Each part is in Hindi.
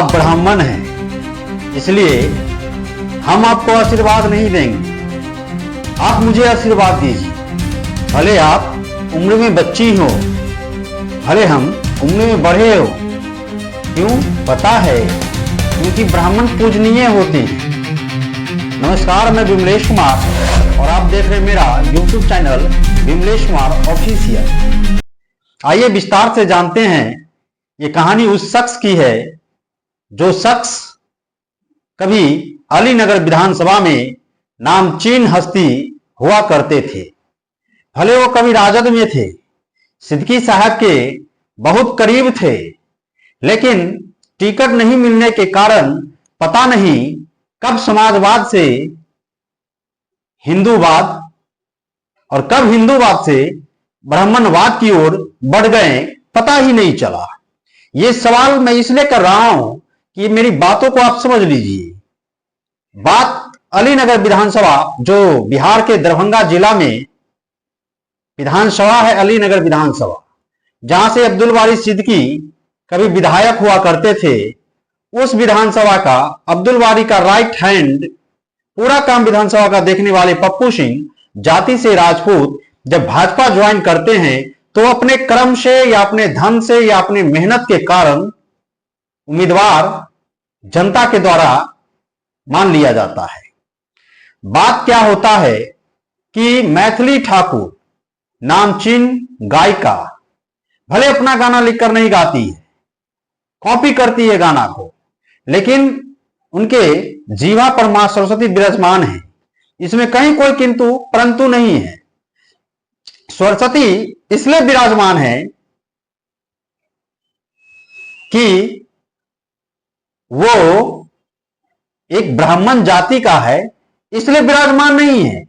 आप ब्राह्मण हैं, इसलिए हम आपको आशीर्वाद नहीं देंगे। आप मुझे आशीर्वाद दीजिए। भले आप उम्र में बच्ची हो, भले हम उम्र में बड़े हो। क्यों? पता है, क्योंकि ब्राह्मण पूजनीय होते हैं। नमस्कार, मैं विमलेश कुमार और आप देख रहे हैं मेरा YouTube channel Vimlesh Kumar official. आइए विस्तार से जानते हैं। ये कहानी उस शख्स की है जो शख्स कभी अलीनगर विधानसभा में नामचीन हस्ती हुआ करते थे। भले वो कभी राजद में थे, सिद्दीकी साहब के बहुत करीब थे, लेकिन टिकट नहीं मिलने के कारण पता नहीं कब समाजवाद से हिंदूवाद और कब हिंदूवाद से ब्राह्मणवाद की ओर बढ़ गए, पता ही नहीं चला। ये सवाल मैं इसलिए कर रहा हूं कि मेरी बातों को आप समझ लीजिए। बात अलीनगर विधानसभा, जो बिहार के दरभंगा जिला में विधानसभा है, अलीनगर विधानसभा, जहां से अब्दुल बारी सिद्दीकी कभी विधायक हुआ करते थे। उस विधानसभा का अब्दुल बारी का राइट हैंड, पूरा काम विधानसभा का देखने वाले पप्पू सिंह, जाति से राजपूत, जब भाजपा ज्वाइन करते हैं तो अपने कर्म से या अपने धन से या अपने मेहनत के कारण उम्मीदवार जनता के द्वारा मान लिया जाता है। बात क्या होता है कि मैथिली ठाकुर नामचीन गायिका भले अपना गाना लिखकर नहीं गाती है, कॉपी करती है गाना को, लेकिन उनके जीवा पर मां सरस्वती विराजमान है। इसमें कहीं कोई किंतु परंतु नहीं है। सरस्वती इसलिए विराजमान है कि वो एक ब्राह्मण जाति का है, इसलिए विराजमान नहीं है।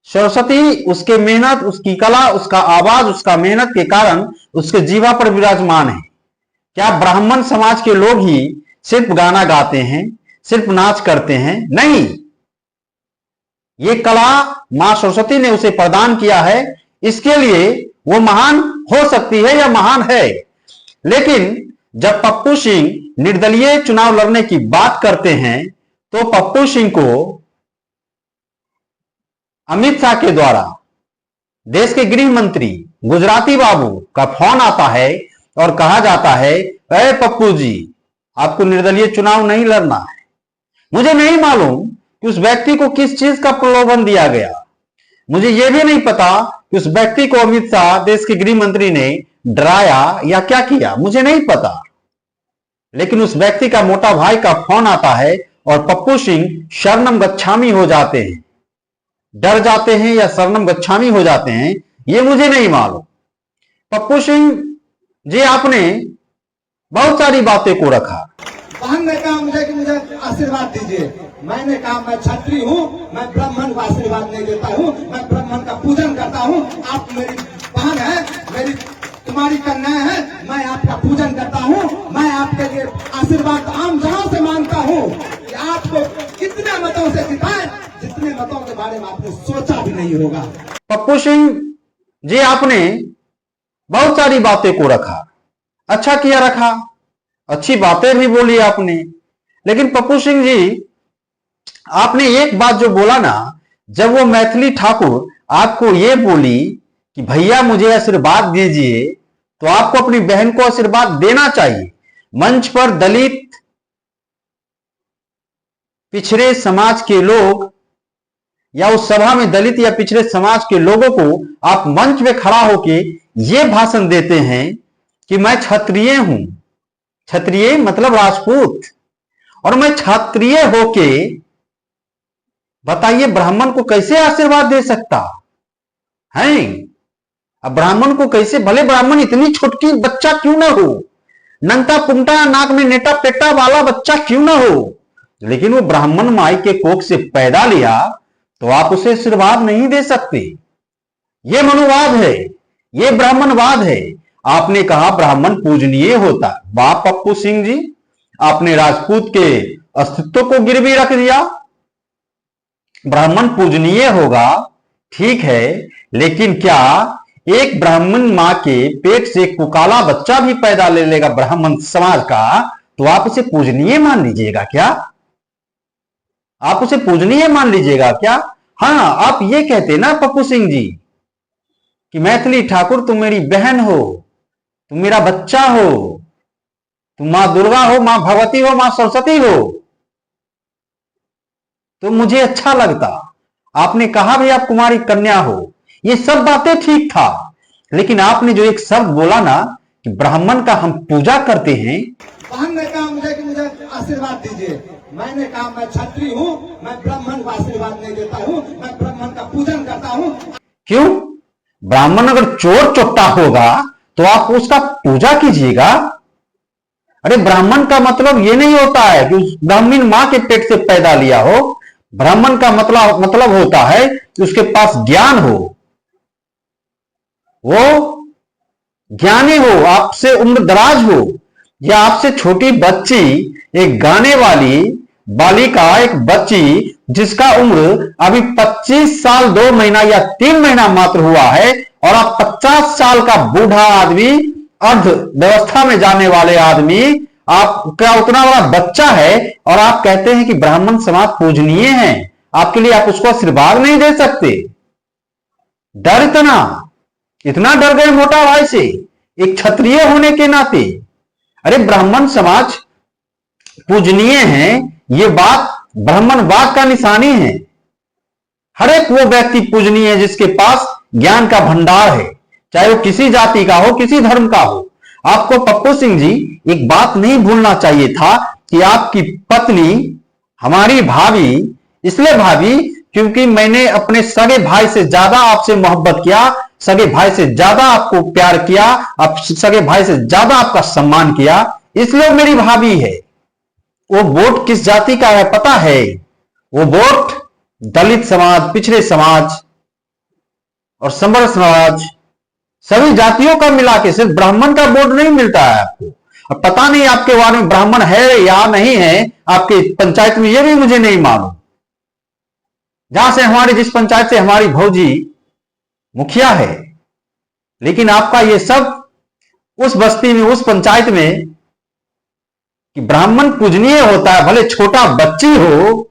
सरस्वती उसके मेहनत, उसकी कला, उसका आवाज, उसका मेहनत के कारण उसके जीवा पर विराजमान है। क्या ब्राह्मण समाज के लोग ही सिर्फ गाना गाते हैं, सिर्फ नाच करते हैं? नहीं, ये कला मां सरस्वती ने उसे प्रदान किया है, इसके लिए वो महान हो सकती है या महान है। लेकिन जब पप्पू सिंह निर्दलीय चुनाव लड़ने की बात करते हैं तो पप्पू सिंह को अमित शाह के द्वारा देश के गृह मंत्री गुजराती बाबू का फोन आता है और कहा जाता है, अरे पप्पू जी, आपको निर्दलीय चुनाव नहीं लड़ना है। मुझे नहीं मालूम कि उस व्यक्ति को किस चीज का प्रलोभन दिया गया। मुझे यह भी नहीं पता कि उस व्यक्ति को अमित शाह, देश के गृह मंत्री, ने डराया या क्या किया, मुझे नहीं पता। लेकिन उस व्यक्ति का मोटा भाई का फोन आता है और पप्पू सिंह शरणम गच्छामी हो जाते हैं, डर जाते हैं या शरणम गच्छामी हो जाते हैं, ये मुझे नहीं मालूम। पप्पू सिंह जी, आपने बहुत सारी बातें को रखा। बहन ने कहा मुझे कि मुझे आशीर्वाद दीजिए। मैंने कहा मैं क्षत्रिय हूँ, मैं ब्राह्मण को आशीर्वाद नहीं देता हूँ, मैं ब्राह्मण का पूजन करता हूँ। आप मेरी बहन है, मेरी तुम्हारी कन्या है, मैं आपका पूजन करता हूँ। मैं आपके लिए आशीर्वाद आम जहां से मांगता हूँ कि आपको कितने मतों से जिताएं, जितने मतों के बारे में आपने सोचा भी नहीं होगा। पप्पू सिंह जी, आपने बहुत सारी बातें को रखा, अच्छा किया रखा, अच्छी बातें भी बोली आपने। लेकिन पप्पू सिंह जी, आपने एक बात जो बोला ना, जब वो मैथिली ठाकुर आपको ये बोली कि भैया मुझे आशीर्वाद दीजिए, तो आपको अपनी बहन को आशीर्वाद देना चाहिए। मंच पर दलित, पिछड़े समाज के लोग या उस सभा में दलित या पिछड़े समाज के लोगों को आप मंच में खड़ा होके ये भाषण देते हैं कि मैं क्षत्रिय हूं। क्षत्रिय मतलब राजपूत, और मैं क्षत्रिय होके बताइए ब्राह्मण को कैसे आशीर्वाद दे सकता है? अब ब्राह्मण को कैसे, भले ब्राह्मण इतनी छोटकी बच्चा क्यों ना हो, नंगा पुंटा, नाक में नेटा पेटा वाला बच्चा क्यों ना हो, लेकिन वो ब्राह्मण माई के कोख से पैदा लिया, तो आप उसे आशीर्वाद नहीं दे सकते। ये मनुवाद है, ये ब्राह्मणवाद है। आपने कहा ब्राह्मण पूजनीय होता। वाह पप्पू सिंह जी, आपने राजपूत के अस्तित्व को गिरवी रख दिया। ब्राह्मण पूजनीय होगा, ठीक है, लेकिन क्या एक ब्राह्मण मां के पेट से कुकाला बच्चा भी पैदा ले लेगा ब्राह्मण समाज का, तो आप उसे पूजनीय मान लीजिएगा क्या? आप उसे पूजनीय मान लीजिएगा क्या? हाँ, आप ये कहते ना पप्पू सिंह जी कि मैथिली ठाकुर तुम मेरी बहन हो, तुम मेरा बच्चा हो, तुम मां दुर्गा हो, मां भगवती हो, मां सरस्वती हो, तो मुझे अच्छा लगता। आपने कहा भी आप कुमारी कन्या हो, ये सब बातें ठीक था, लेकिन आपने जो एक शब्द बोला ना कि ब्राह्मण का हम पूजा करते हैं। बहन ने कहा मुझे कि मुझे आशीर्वाद दीजिए। मैंने कहा मैं क्षत्रिय हूँ, मैं ब्राह्मण को आशीर्वाद नहीं देता हूँ, मैं ब्राह्मण का पूजन करता हूँ। क्यों? ब्राह्मण अगर चोर चोट्टा होगा तो आप उसका पूजा कीजिएगा। अरे ब्राह्मण का मतलब ये नहीं होता है कि उस ब्राह्मण मां के पेट से पैदा लिया हो। ब्राह्मण का मतलब होता है कि उसके पास ज्ञान हो, वो ज्ञानी हो, आपसे उम्र दराज हो, या आपसे छोटी बच्ची, एक गाने वाली बालिका, एक बच्ची जिसका उम्र अभी 25 साल 2 महीना या 3 महीना मात्र हुआ है, और आप 50 साल का बूढ़ा आदमी, अर्ध व्यवस्था में जाने वाले आदमी, आपका उतना बड़ा बच्चा है और आप कहते हैं कि ब्राह्मण समाज पूजनीय है, आपके लिए आप उसको आशीर्वाद नहीं दे सकते। डर इतना डर गए मोटा भाई से एक क्षत्रिय होने के नाते। अरे ब्राह्मण समाज पूजनीय है, ये बात ब्राह्मणवाद का निशानी है। हर एक वो व्यक्ति पूजनीय है जिसके पास ज्ञान का भंडार है, चाहे वो किसी जाति का हो, किसी धर्म का हो। आपको पप्पू सिंह जी एक बात नहीं भूलना चाहिए था कि आपकी पत्नी हमारी भाभी, इसलिए भाभी क्योंकि मैंने अपने सगे भाई से ज्यादा आपसे मोहब्बत किया, सगे भाई से ज्यादा आपको प्यार किया, आप सगे भाई से ज्यादा आपका सम्मान किया, इसलिए वो मेरी भाभी है। वो वोट किस जाति का है पता है? वो वोट दलित समाज, पिछड़े समाज और संवर समाज, सभी जातियों का मिला के, सिर्फ ब्राह्मण का वोट नहीं मिलता है आपको। और पता नहीं आपके वार्ड में ब्राह्मण है या नहीं है, आपके पंचायत में, ये भी मुझे नहीं मालूम। जहां से हमारी, जिस पंचायत से हमारी भौजी मुखिया है, लेकिन आपका ये सब उस बस्ती में, उस पंचायत में कि ब्राह्मण पूजनीय होता है, भले छोटा बच्ची हो,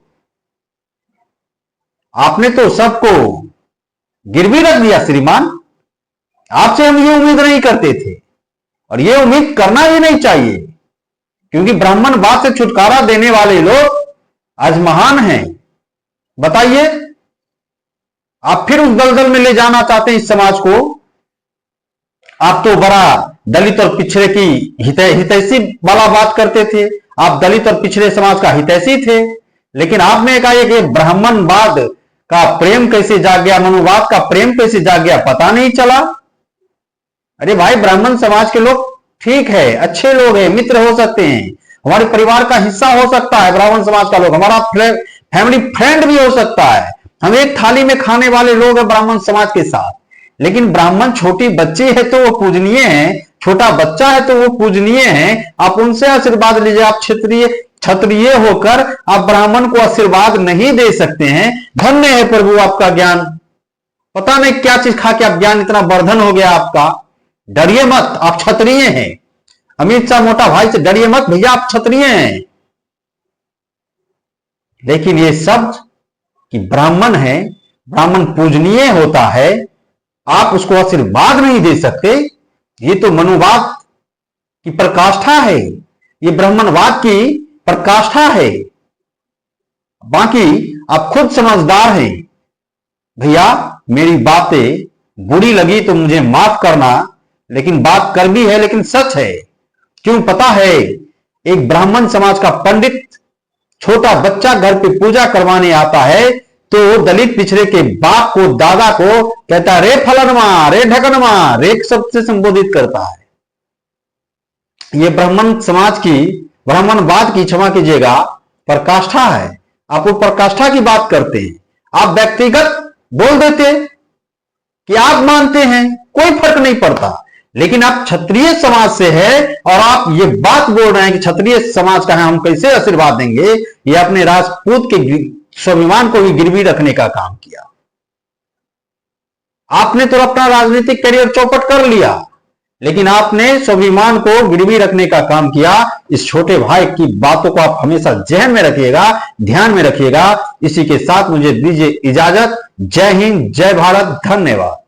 आपने तो सबको गिरवी रख दिया श्रीमान। आपसे हम ये उम्मीद नहीं करते थे और ये उम्मीद करना भी नहीं चाहिए, क्योंकि ब्राह्मणवाद से छुटकारा देने वाले लोग आज महान हैं। बताइए, आप फिर उस दलदल में ले जाना चाहते हैं इस समाज को। आप तो बड़ा दलित और पिछड़े की हितैषी वाला बात करते थे, आप दलित और पिछड़े समाज का हितैषी थे, लेकिन आपने कहा कि ब्राह्मणवाद का प्रेम कैसे जाग गया, मनुवाद का प्रेम कैसे जाग गया, पता नहीं चला। अरे भाई, ब्राह्मण समाज के लोग ठीक है, अच्छे लोग हैं, मित्र हो सकते हैं, हमारे परिवार का हिस्सा हो सकता है ब्राह्मण समाज का लोग, हमारा फैमिली फ्रेंड भी हो सकता है, हम एक थाली में खाने वाले लोग हैं ब्राह्मण समाज के साथ। लेकिन ब्राह्मण छोटी बच्ची है तो वो पूजनीय है, छोटा बच्चा है तो वो पूजनीय है, आप उनसे आशीर्वाद लीजिए। आप क्षत्रिय होकर आप ब्राह्मण को आशीर्वाद नहीं दे सकते हैं। धन्य है प्रभु आपका ज्ञान, पता नहीं क्या चीज खा के आप ज्ञान इतना वर्धन हो गया आपका। डरिए मत, आप क्षत्रिय हैं। अमित शाह मोटा भाई से डरिए मत भैया, आप क्षत्रिय हैं। लेकिन ये शब्द कि ब्राह्मण है, ब्राह्मण पूजनीय होता है, आप उसको आशीर्वाद नहीं दे सकते, ये तो मनुवाद की प्रकाष्ठा है, ये ब्राह्मणवाद की प्रकाष्ठा है। बाकी आप खुद समझदार हैं भैया। मेरी बातें बुरी लगी तो मुझे माफ करना, लेकिन बात कर भी है, लेकिन सच है। क्यों पता है? एक ब्राह्मण समाज का पंडित छोटा बच्चा घर पे पूजा करवाने आता है तो दलित पिछड़े के बाप को, दादा को कहता है रे फलनवा, रे ढकनवा, रे शब्द से संबोधित करता है। ये ब्राह्मण समाज की, ब्राह्मणवाद की, क्षमा कीजिएगा, प्रकाष्ठा है। आप वो प्रकाष्ठा की बात करते हैं, आप व्यक्तिगत बोल देते कि आप मानते हैं, कोई फर्क नहीं पड़ता। लेकिन आप क्षत्रिय समाज से है और आप ये बात बोल रहे हैं कि क्षत्रिय समाज का है, हम कैसे आशीर्वाद देंगे। ये अपने राजपूत के स्वाभिमान को भी गिरवी रखने का काम किया। आपने तो अपना राजनीतिक करियर चौपट कर लिया, लेकिन आपने स्वाभिमान को गिरवी रखने का काम किया। इस छोटे भाई की बातों को आप हमेशा जहन में रखिएगा, ध्यान में रखिएगा। इसी के साथ मुझे दीजिए इजाजत। जय हिंद, जय भारत, धन्यवाद।